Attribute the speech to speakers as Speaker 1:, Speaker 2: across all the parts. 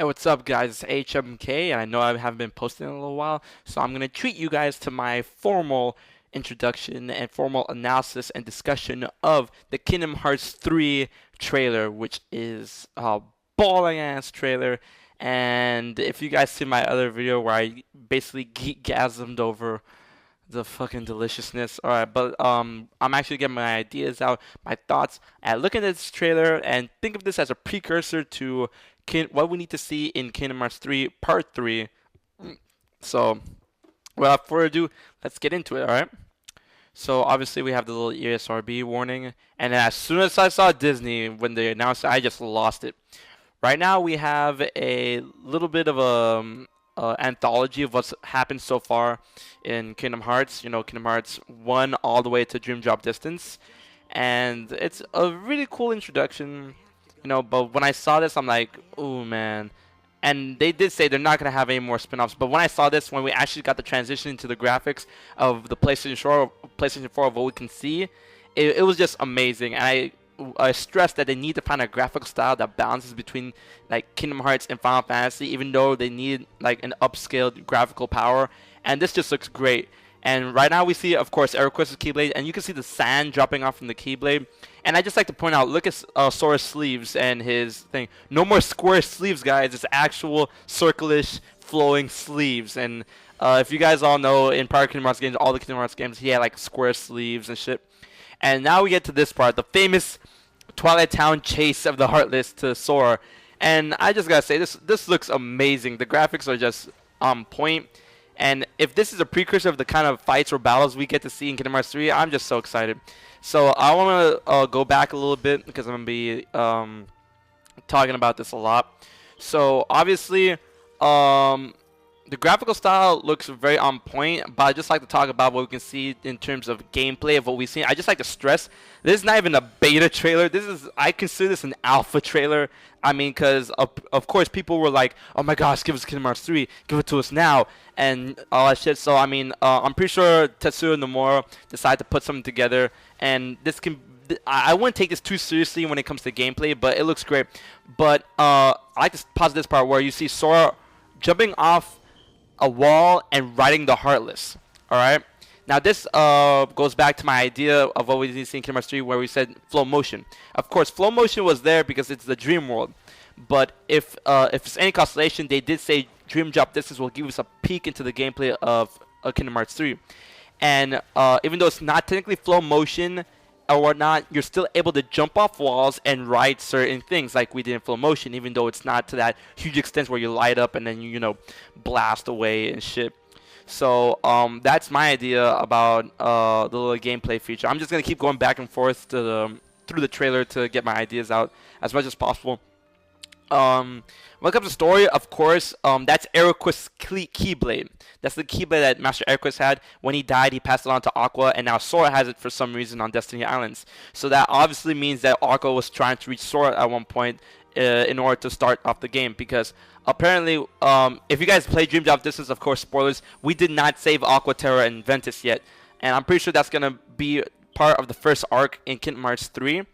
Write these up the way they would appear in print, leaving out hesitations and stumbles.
Speaker 1: Hey, what's up, guys? It's HMK, and I know I haven't been posting in a little while, so I'm going to treat you guys to my formal introduction and formal analysis and discussion of the Kingdom Hearts 3 trailer, which is a balling ass trailer. And if you guys see my other video where I basically geekgasmed over the fucking deliciousness. All right, but I'm actually getting my ideas out, my thoughts at looking at this trailer, and think of this as a precursor to what we need to see in Kingdom Hearts 3 Part 3. So, without further ado, let's get into it. All right. So obviously we have the little ESRB warning, and then as soon as I saw Disney when they announced it, I just lost it. Right now we have a little bit of a anthology of what's happened so far in Kingdom Hearts. You know, Kingdom Hearts 1 all the way to Dream Drop Distance, and it's a really cool introduction. You know, but when I saw this, I'm like, oh man. And they did say they're not going to have any more spin-offs. But when I saw this, when we actually got the transition into the graphics of the PlayStation 4 of what we can see, it was just amazing. And I stressed that they need to find a graphical style that balances between like Kingdom Hearts and Final Fantasy, even though they need like an upscaled graphical power. And this just looks great. And right now we see, of course, EverQuest's Keyblade, and you can see the sand dropping off from the Keyblade. And I just like to point out, look at Sora's sleeves and his thing. No more square sleeves, guys. It's actual circlish, flowing sleeves. And if you guys all know, in prior Kingdom Hearts games, all the Kingdom Hearts games, he had like square sleeves and shit. And now we get to this part, the famous Twilight Town chase of the Heartless to Sora. And I just gotta say, this looks amazing. The graphics are just on point. And if this is a precursor of the kind of fights or battles we get to see in Kingdom Hearts 3, I'm just so excited. So I want to go back a little bit because I'm going to be talking about this a lot. So obviously, the graphical style looks very on point, but I just like to talk about what we can see in terms of gameplay of what we've seen. I just like to stress, this is not even a beta trailer. I consider this an alpha trailer. I mean, because of course people were like, oh my gosh, give us Kingdom Hearts 3, give it to us now, and all that shit. So I mean, I'm pretty sure Tetsuya Nomura decided to put something together, and this can. I wouldn't take this too seriously when it comes to gameplay, but it looks great. But I like to pause this part where you see Sora jumping off a wall and riding the Heartless. All right. Now this goes back to my idea of what we did see in Kingdom Hearts 3, where we said flow motion. Of course, flow motion was there because it's the dream world. But if it's any consolation, they did say Dream Drop Distance will give us a peek into the gameplay of Kingdom Hearts 3. And even though it's not technically flow motion or whatnot, you're still able to jump off walls and ride certain things like we did in flow motion, even though it's not to that huge extent where you light up and then you blast away and shit. So that's my idea about the little gameplay feature. I'm just gonna keep going back and forth through the trailer to get my ideas out as much as possible. When it comes to story, of course, that's EverQuest's Keyblade. That's the Keyblade that Master EverQuest had. When he died, he passed it on to Aqua, and now Sora has it for some reason on Destiny Islands. So that obviously means that Aqua was trying to reach Sora at one point in order to start off the game, because apparently, if you guys play Dream Drop Distance, of course, spoilers, we did not save Aqua, Terra, and Ventus yet. And I'm pretty sure that's going to be part of the first arc in Kingdom Hearts 3.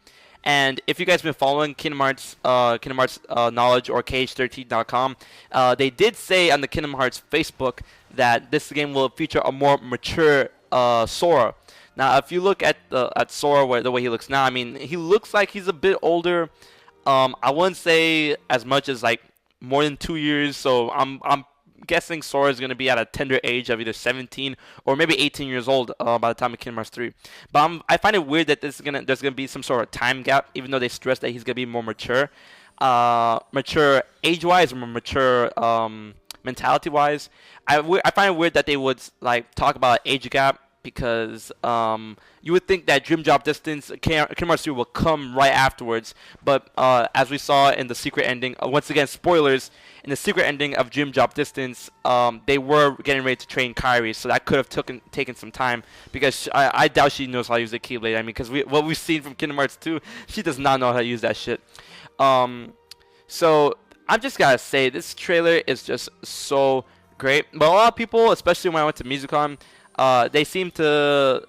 Speaker 1: And if you guys have been following Kingdom Hearts Knowledge or KH13.com, they did say on the Kingdom Hearts Facebook that this game will feature a more mature Sora. Now, if you look at Sora, the way he looks now, I mean, he looks like he's a bit older. I wouldn't say as much as like more than 2 years. So I'm guessing Sora is going to be at a tender age of either 17 or maybe 18 years old by the time of Kingdom Hearts 3. But I find it weird that there's going to be some sort of time gap, even though they stress that he's going to be more mature. Mature age-wise or more mature mentality-wise. I find it weird that they would like talk about age gap, because you would think that Dream Drop Distance, Kingdom Hearts 3 will come right afterwards. But as we saw in the secret ending, once again, spoilers, in the secret ending of Dream Drop Distance, they were getting ready to train Kairi, so that could have taken some time, because I doubt she knows how to use the Keyblade. I mean, because what we've seen from Kingdom Hearts 2, she does not know how to use that shit. So I'm just gotta say, this trailer is just so great. But a lot of people, especially when I went to MusiCon, they seem to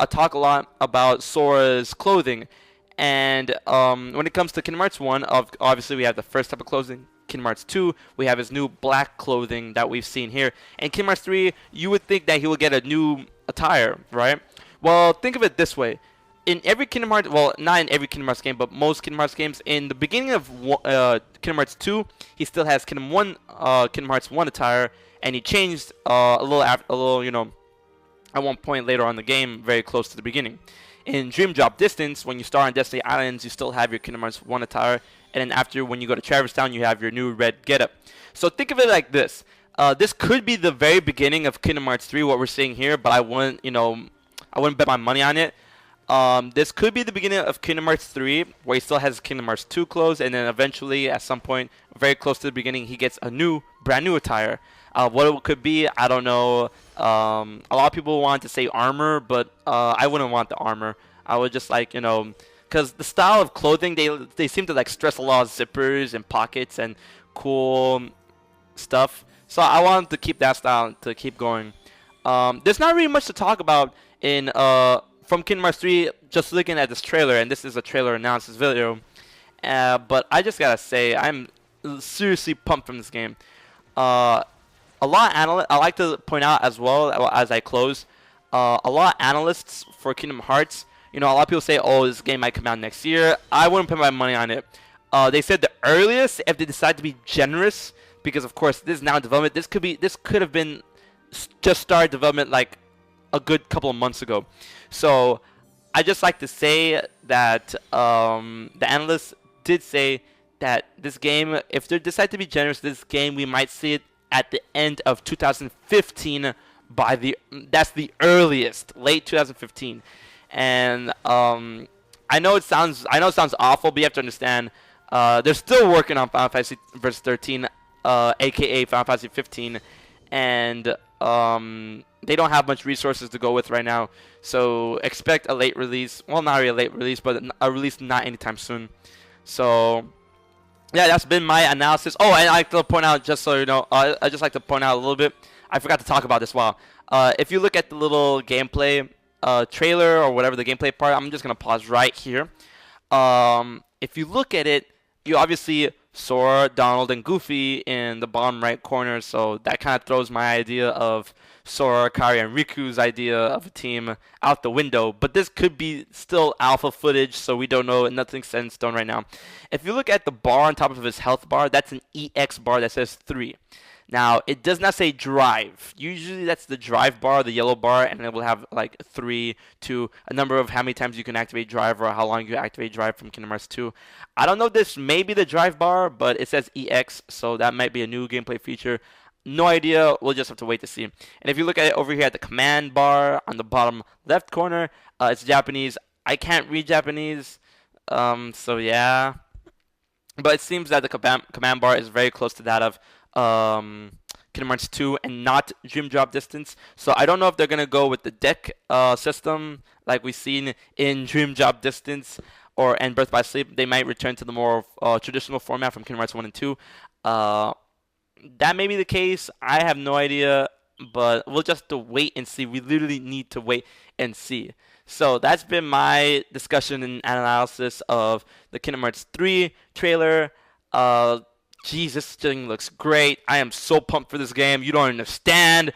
Speaker 1: talk a lot about Sora's clothing. And when it comes to Kingdom Hearts 1, obviously we have the first type of clothing Kingdom Hearts 2, we have his new black clothing that we've seen here. And Kingdom Hearts 3, you would think that he will get a new attire, right? Well, think of it this way. In every Kingdom Hearts, well, not in every Kingdom Hearts game, but most Kingdom Hearts games, in the beginning of Kingdom Hearts 2, he still has Kingdom Hearts 1 attire, and he changed a little, at one point later on in the game, very close to the beginning. In Dream Drop Distance, when you start on Destiny Islands, you still have your Kingdom Hearts 1 attire, and then after, when you go to Traverse Town, you have your new red getup. So think of it like this. This could be the very beginning of Kingdom Hearts 3, what we're seeing here, but I wouldn't bet my money on it. This could be the beginning of Kingdom Hearts 3, where he still has Kingdom Hearts 2 clothes, and then eventually, at some point, very close to the beginning, he gets a brand new attire. What it could be, I don't know. A lot of people want to say armor, but I wouldn't want the armor. I would just because the style of clothing, they seem to stress a lot of zippers and pockets and cool stuff. So I wanted to keep that style to keep going. There's not really much to talk about from Kingdom Hearts 3, just looking at this trailer, and this is a trailer analysis video. But I just gotta say, I'm seriously pumped from this game. A lot of analysts, I like to point out as well as I close, a lot of analysts for Kingdom Hearts, a lot of people say, oh, this game might come out next year. I wouldn't put my money on it. They said the earliest, if they decide to be generous, because of course this is now in development. This could have been just started development a good couple of months ago. So I just like to say that the analysts did say that this game, if they decide to be generous, this game we might see it at the end of 2015. That's the earliest, late 2015. And I know it sounds awful, but you have to understand they're still working on Final Fantasy Verse 13, aka Final Fantasy 15, and they don't have much resources to go with right now. So expect a late release. Well, not really a late release, but a release not anytime soon. So yeah, that's been my analysis. Oh, and I like to point out, just so you know, I just like to point out a little bit. I forgot to talk about this. Wow. If you look at the little gameplay trailer or whatever, the gameplay part, I'm just gonna pause right here. If you look at it, you obviously Sora, Donald, and Goofy in the bottom right corner, so that kind of throws my idea of Sora, Kairi, and Riku's idea of a team out the window. But this could be still alpha footage, so we don't know. Nothing's set in stone right now. If you look at the bar on top of his health bar, that's an EX bar that says 3. Now, it does not say drive. Usually that's the drive bar, the yellow bar, and it will have 3 to a number of how many times you can activate drive or how long you activate drive from Kingdom Hearts 2. I don't know if this may be the drive bar, but it says EX, so that might be a new gameplay feature. No idea. We'll just have to wait to see. And if you look at it over here at the command bar on the bottom left corner, it's Japanese. I can't read Japanese, so yeah. But it seems that the command bar is very close to that of Kingdom Hearts 2 and not Dream Drop Distance. So I don't know if they're going to go with the deck system like we've seen in Dream Drop Distance and Birth by Sleep. They might return to the more traditional format from Kingdom Hearts 1 and 2. That may be the case. I have no idea, but we'll just have to wait and see. We literally need to wait and see. So that's been my discussion and analysis of the Kingdom Hearts 3 trailer. Jeez, this thing looks great. I am so pumped for this game. You don't understand.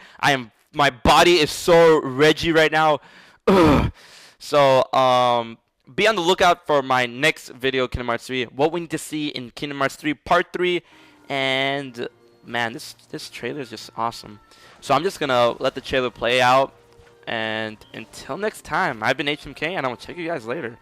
Speaker 1: My body is so Reggie right now. Ugh. So, be on the lookout for my next video, Kingdom Hearts 3. What we need to see in Kingdom Hearts 3 Part 3. And, man, this trailer is just awesome. So I'm just going to let the trailer play out. And until next time, I've been HMK, and I will check you guys later.